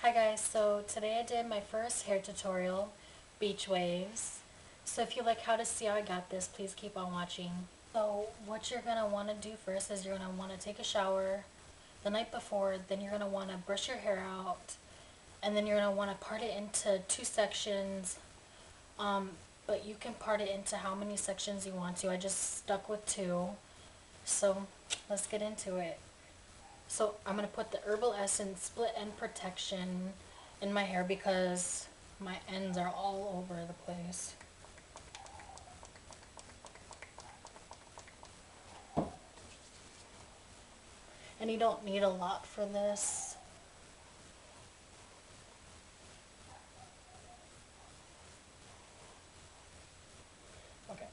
Hi guys, so today I did my first hair tutorial, beach waves. So if you like how to see how I got this, please keep on watching. So what you're going to want to do first is you're going to want to take a shower the night before, then you're going to want to brush your hair out, and then you're going to want to part it into two sections, but you can part it into how many sections you want to. I just stuck with two, so let's get into it. So I'm going to put the Herbal Essence Split End Protection in my hair because my ends are all over the place. And you don't need a lot for this. Okay,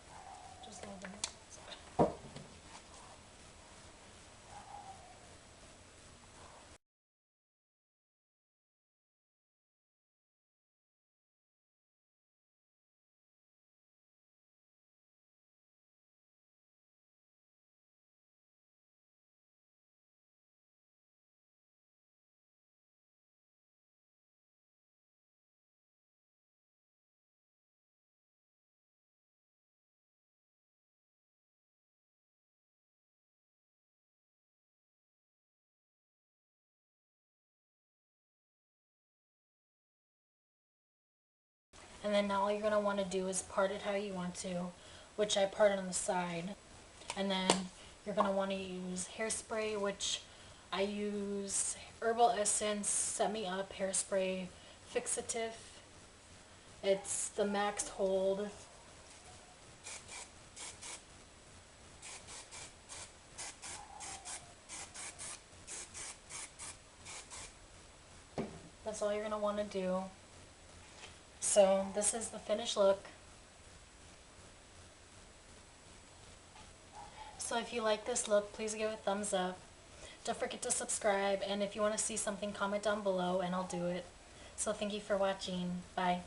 just a little bit. And then now all you're going to want to do is part it how you want to, which I parted on the side. And then you're going to want to use hairspray, which I use Herbal Essence Set Me Up Hairspray Fixatif. It's the max hold. That's all you're going to want to do. So this is the finished look. So if you like this look, please give it a thumbs up. Don't forget to subscribe, and if you want to see something, comment down below and I'll do it. So thank you for watching. Bye.